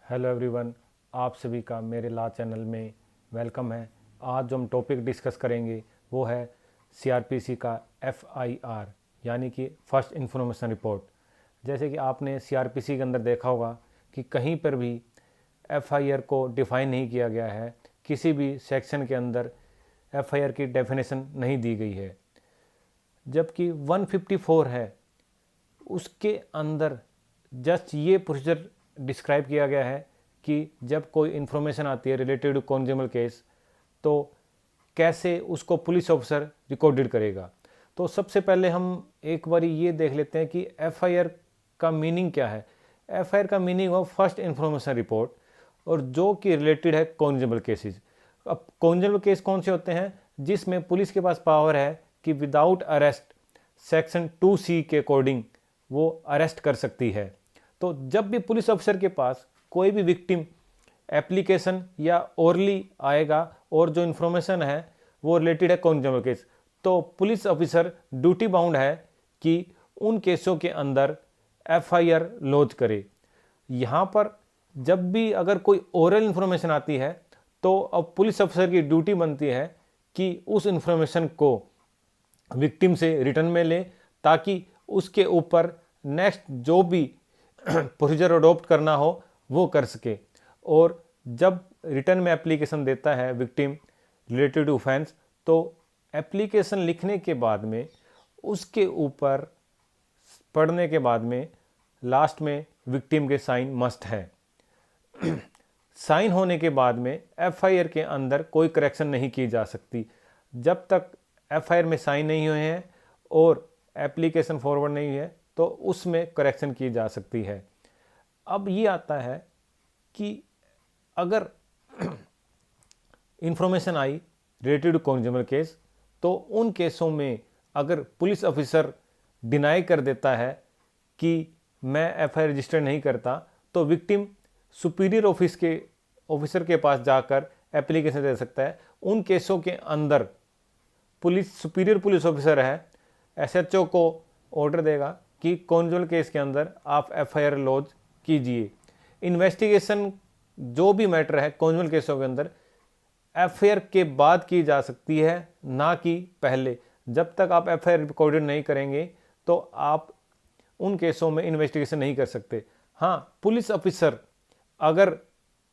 Hello everyone, आप सभी का मेरे ला चैनल में वेलकम है। आज जो हम टॉपिक डिस्कस करेंगे वो है सीआरपीसी का एफआईआर यानी कि फर्स्ट इन्फॉर्मेशन रिपोर्ट। जैसे कि आपने सीआरपीसी के अंदर देखा होगा कि कहीं पर भी एफआईआर को डिफ़ाइन नहीं किया गया है, किसी भी सेक्शन के अंदर एफआईआर की डेफिनेशन नहीं दी गई है। जबकि 154 है उसके अंदर जस्ट ये प्रोसीजर डिस्क्राइब किया गया है कि जब कोई इन्फॉर्मेशन आती है रिलेटेड टू कॉन्ज्यूमर केस तो कैसे उसको पुलिस ऑफिसर रिकॉर्डेड करेगा। तो सबसे पहले हम एक बार ये देख लेते हैं कि एफआईआर का मीनिंग क्या है। एफआईआर का मीनिंग हो फर्स्ट इन्फॉर्मेशन रिपोर्ट, और जो कि रिलेटेड है कॉन्ज्यूमर केसेस। अब कॉन्ज्यूमर केस कौन से होते हैं? जिसमें पुलिस के पास पावर है कि विदाउट अरेस्ट सेक्शन 2C के अकॉर्डिंग वो अरेस्ट कर सकती है। तो जब भी पुलिस ऑफिसर के पास कोई भी विक्टिम एप्लीकेशन या ओरली आएगा और जो इन्फॉर्मेशन है वो रिलेटेड है कॉन्ज्यूमर केस, तो पुलिस ऑफिसर ड्यूटी बाउंड है कि उन केसों के अंदर एफआईआर लॉन्च करे। यहाँ पर जब भी अगर कोई ओरल इन्फॉर्मेशन आती है तो अब पुलिस ऑफिसर की ड्यूटी बनती है कि उस इन्फॉर्मेशन को विक्टिम से रिटर्न में ले, ताकि उसके ऊपर नेक्स्ट जो भी प्रोसीजर अडॉप्ट करना हो वो कर सके। और जब रिटर्न में एप्लीकेशन देता है विक्टिम रिलेटेड टू ऑफेंस, तो एप्लीकेशन लिखने के बाद में उसके ऊपर पढ़ने के बाद में लास्ट में विक्टिम के साइन मस्ट है। साइन होने के बाद में एफआईआर के अंदर कोई करेक्शन नहीं की जा सकती। जब तक एफआईआर में साइन नहीं हुए हैं और एप्लीकेशन फॉरवर्ड नहीं है तो उसमें करेक्शन की जा सकती है। अब ये आता है कि अगर इंफॉर्मेशन आई रिलेटेड टू कंज्यूमर केस, तो उन केसों में अगर पुलिस ऑफिसर डिनाई कर देता है कि मैं एफआईआर रजिस्टर नहीं करता, तो विक्टिम सुपीरियर ऑफिसर के पास जाकर एप्लीकेशन दे सकता है। उन केसों के अंदर सुपीरियर पुलिस ऑफिसर है, एसएचओ को ऑर्डर देगा कि कॉन्जुअल केस के अंदर आप एफआईआर लॉन्च कीजिए। इन्वेस्टिगेशन जो भी मैटर है कॉन्जुअल केसों के अंदर एफआईआर के बाद की जा सकती है, ना कि पहले। जब तक आप एफआईआर रिकॉर्डेड नहीं करेंगे तो आप उन केसों में इन्वेस्टिगेशन नहीं कर सकते। हाँ, पुलिस ऑफिसर अगर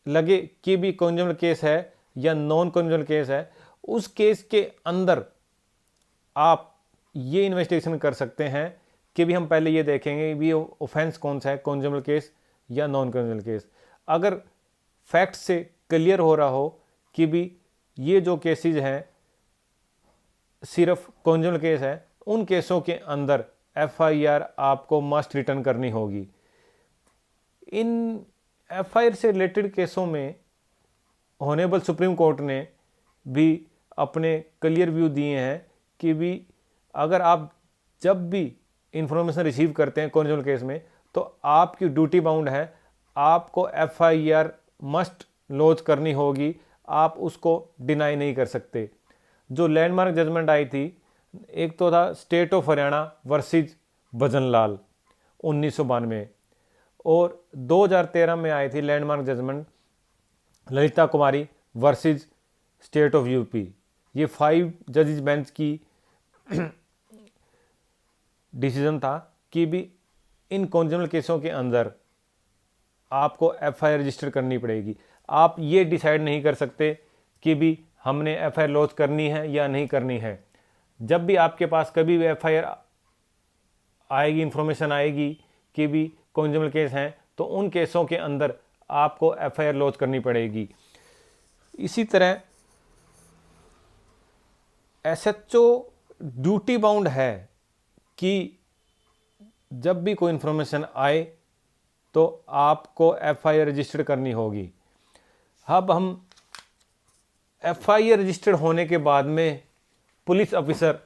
लगे कि भी कॉन्जुअल केस है या नॉन कॉन्जुअल केस है, उस केस के अंदर आप ये इन्वेस्टिगेशन कर सकते हैं कि भी हम पहले ये देखेंगे भी ऑफेंस कौन सा है, कॉन्जुअल केस या नॉन कॉन्जुअल केस। अगर फैक्ट से क्लियर हो रहा हो कि भी ये जो केसेस हैं सिर्फ कॉन्जुअल केस है, उन केसों के अंदर एफआईआर आपको मस्ट रिटर्न करनी होगी। इन एफआईआर से रिलेटेड केसों में ऑनरेबल सुप्रीम कोर्ट ने भी अपने क्लियर व्यू दिए हैं कि भी अगर आप जब भी इंफॉर्मेशन रिसीव करते हैं कॉन्जुअल केस में, तो आपकी ड्यूटी बाउंड है, आपको एफआईआर मस्ट लॉन्च करनी होगी, आप उसको डिनाई नहीं कर सकते। जो लैंडमार्क जजमेंट आई थी, एक तो था state of Haryana versus Bhajanlal 1992, और 2013 में आई थी landmark judgment Lalita Kumari versus state of UP. ये 5 जजेस बेंच की डिसीजन था कि भी इन कॉन्जुअल केसों के अंदर आपको एफआईआर रजिस्टर करनी पड़ेगी। आप ये डिसाइड नहीं कर सकते कि भी हमने एफआईआर लॉन्च करनी है या नहीं करनी है। जब भी आपके पास कभी भी एफआईआर आएगी, इंफॉर्मेशन आएगी कि भी कॉन्जुअल केस हैं, तो उन केसों के अंदर आपको एफआईआर लॉन्च करनी पड़ेगी। इसी तरह एसएचओ ड्यूटी बाउंड है कि जब भी कोई इन्फॉर्मेशन आए तो आपको एफआईआर रजिस्टर्ड करनी होगी। अब हम एफआईआर रजिस्टर्ड होने के बाद में पुलिस ऑफिसर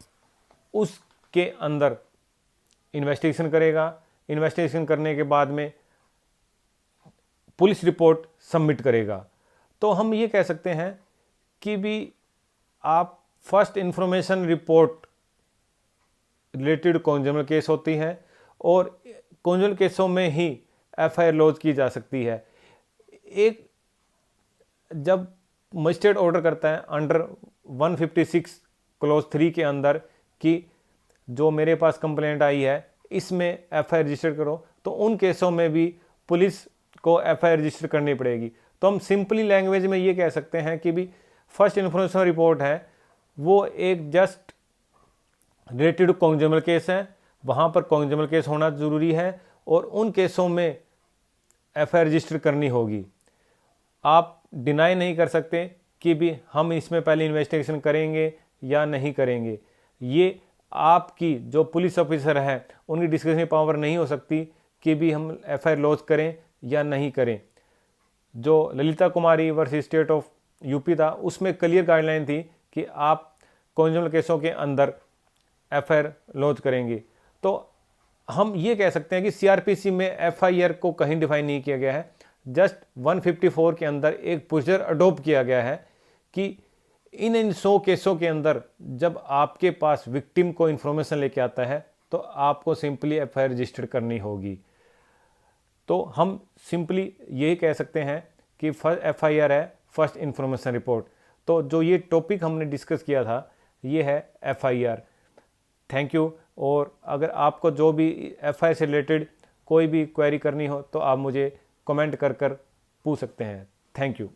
उसके अंदर इन्वेस्टिगेशन करेगा। इन्वेस्टिगेशन करने के बाद में पुलिस रिपोर्ट सबमिट करेगा। तो हम ये कह सकते हैं कि भी आप first information report related conjugal case होती है और कॉन्जुअल केसों में ही एफआईआर लॉन्च की जा सकती है। एक जब मजिस्ट्रेट ऑर्डर करता है अंडर 156 क्लॉज 3 के अंदर कि जो मेरे पास कंप्लेंट आई है इसमें एफआईआर रजिस्टर करो, तो उन केसों में भी पुलिस को एफआईआर रजिस्टर करनी पड़ेगी। तो हम सिंपली लैंग्वेज में ये कह सकते हैं कि भी फर्स्ट इन्फॉर्मेशन रिपोर्ट है वो एक जस्ट रिलेटेड टू कॉन्ज्यूमर केस है, वहाँ पर कॉन्ज्यूमर केस होना ज़रूरी है और उन केसों में एफआईआर रजिस्टर करनी होगी। आप डिनाई नहीं कर सकते कि भी हम इसमें पहले इन्वेस्टिगेशन करेंगे या नहीं करेंगे। ये आपकी जो पुलिस ऑफिसर है उनकी डिस्कशन पावर नहीं हो सकती कि भी हम एफआईआर लॉन्च करें या नहीं करें। जो Lalita Kumari versus state of UP था उसमें क्लियर गाइडलाइन थी कि आप कॉन्ज्यूमर केसों के अंदर एफआईआर लॉन्च करेंगे। तो हम ये कह सकते हैं कि सीआरपीसी में एफआईआर को कहीं डिफाइन नहीं किया गया है, जस्ट 154 के अंदर एक प्रोसीजर अडोप्ट किया गया है कि इन 100 केसों के अंदर जब आपके पास विक्टिम को इन्फॉर्मेशन लेके आता है तो आपको सिंपली एफआईआर रजिस्टर करनी होगी। तो हम सिंपली यही कह सकते हैं कि फर्स्ट एफआईआर है फर्स्ट इन्फॉर्मेशन रिपोर्ट। तो जो ये टॉपिक हमने डिस्कस किया था ये है एफआईआर। Thank you. और अगर आपको जो भी एफआईआर से रिलेटेड कोई भी क्वेरी करनी हो तो आप मुझे कमेंट कर पूछ सकते हैं। Thank you.